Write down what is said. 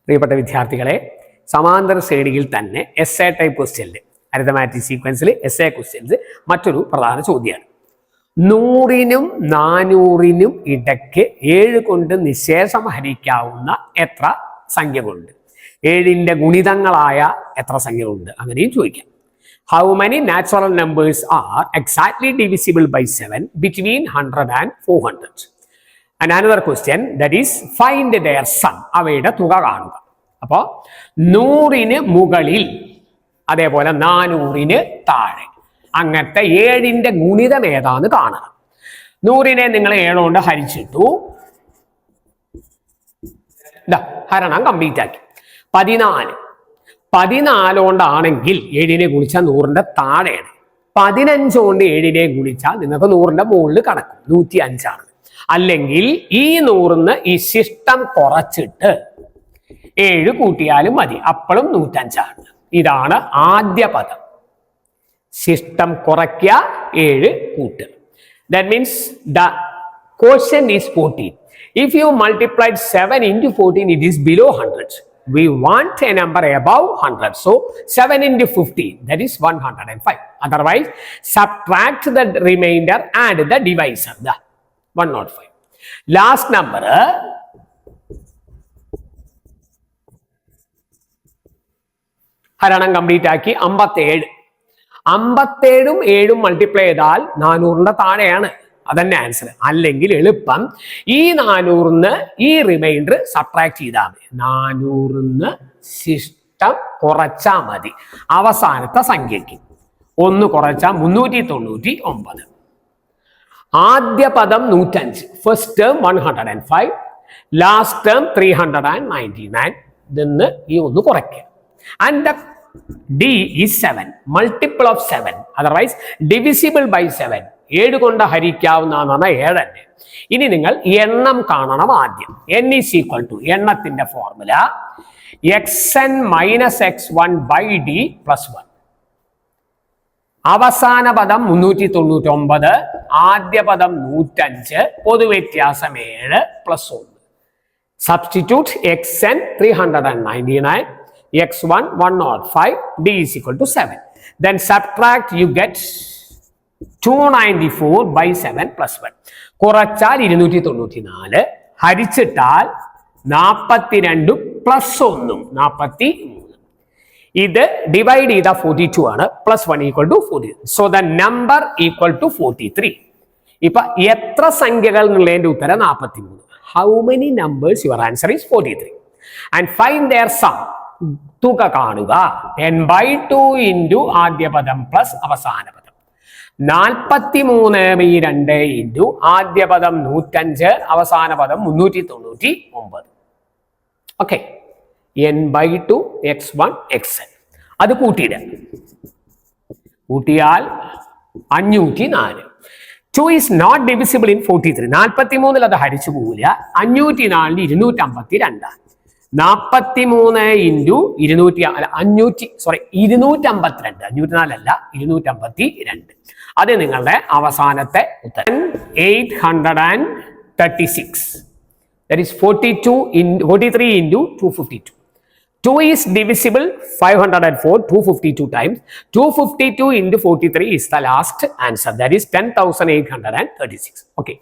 പ്രിയപ്പെട്ട വിദ്യാർത്ഥികളെ, സമാന്തര ശ്രേണിയിൽ തന്നെ എസ്എ ടൈപ്പ് ക്വസ്റ്റ്യനിൽ അരിതമാറ്റിക് സീക്വൻസിൽ എസ്എ ക്വസ്റ്റ്യൻസ് മറ്റൊരു പ്രധാന ചോദ്യമാണ്. 100നും 400നും ഇടയ്ക്ക് 7 കൊണ്ട് നിശേഷം ഹരിക്കാവുന്ന എത്ര സംഖ്യകളുണ്ട്? 7ന്റെ ഗുണിതങ്ങളായ എത്ര സംഖ്യകളുണ്ട്? അങ്ങനെയും ചോദിക്കാം. How many natural numbers are exactly divisible by 7 between 100 and 400? And another question, that is find their sum. അവയുടെ തുക കാണുക. അപ്പോൾ 100ന് മുകളിൽ അതേപോലെ 400ന് താഴെ അങ്ങനത്തെ 7ന്റെ ഗുണിതം ഏതാന്ന് കാണുക. 100നെ നിങ്ങൾ 7 കൊണ്ട് ഹരിച്ചിട്ടു, ഹരണം കംപ്ലീറ്റ് ആക്കി. 14 കൊണ്ടാണെങ്കിൽ 7നെ ഗുണിച്ചാൽ 100ന്റെ താഴെയാണ്. 15 കൊണ്ട് 7നെ ഗുണിച്ചാൽ നിങ്ങൾക്ക് 100ന്റെ മുകളിൽ കടക്കും, 105 ആണ്. അല്ലെങ്കിൽ ഈ 100ന്ന് ഈ ശിഷ്ടം കുറച്ചിട്ട് 7 കൂട്ടിയാലും മതി, അപ്പോഴും 105 ആണ്. ഇതാണ് ആദ്യ പദം. ശിഷ്ടം കുറയ്ക്കുക, 7 കൂട്ടുക. That means the quotient is 14. If you multiplied 7 into 14, it is below 100. We want a number above 100. So 7 into 15, that is 105. Otherwise, subtract the remainder and the divisor, the 105. Last number, ഹരണം complete ആക്കി. 57. 57ഉം 7ഉം multiply ചെയ്താൽ 400ന്റെ താഴെയാണ്. അതന്നെ answer. അല്ലെങ്കിൽ എളുപ്പം ഈ 400ന്ന് ഈ reminder subtract ചെയ്താൽ മതി. 400ന്ന് ശിഷ്ടം കുറച്ചാൽ മതി അവസാനത്തെ സംഖ്യയ്ക്ക്. 1 കുറച്ചാൽ 399. ആദ്യ പദം 105, ഫസ്റ്റ് ടേം 105, ലാസ്റ്റ് ടേം 399. ഇതിന്ന് ഈ 1 കുറയ്ക്കുക. And the D is 7, multiple of 7, otherwise divisible by 7. 7 കൊണ്ട് ഹരിക്കാവുന്നതാണ് 7 തന്നെ. ഇനി നിങ്ങൾ എണ്ണം കാണണം ആദ്യം. n is equal to, എണ്ണത്തിന്റെ formula xn minus x1 by d plus 1. അവസാന പദം 399, ആദ്യ പദം 105, പൊതുവ്യത്യാസം 7 plus 1. Substitute xn 399, x1 105, d is equal to 7. Then subtract, you get 294 by 7 plus 1. കുറച്ചാൽ 294, ഹരിച്ചിട്ടാൽ 42 പ്ലസ് 1 43. ഇത് ഡിവൈഡ് ചെയ്ത 42 ആണ്. Plus 1 equal to 40. So the number equal to 43. ഇപ്പൊ എത്ര സംഖ്യകൾ എന്നുള്ളതിന്റെ ഉത്തരം 43. How many numbers? Your answer is 43. And find their sum. തുക കാണുക. n/2 ഇൻറ്റു ആദ്യ പദം പ്ലസ് അവസാന പദം. 43/2 ഇൻറ്റു ആദ്യ പദം 105, അവസാന പദം 399. Okay, n/2 x1 xn. അത് കൂട്ടിയാൽ 504. 2 is not divisible in 43. 43 അത് ഹരിച്ചു പോവില്ല. 504 252. 43 ഇൻറ്റു 252, 504 അല്ല 252. അത് നിങ്ങളുടെ അവസാനത്തെ ഉത്തരം. 836. That is 43 into 252. 2 is divisible 504, 252 times. 252 into 43 is the last answer. That is 10,836. Okay.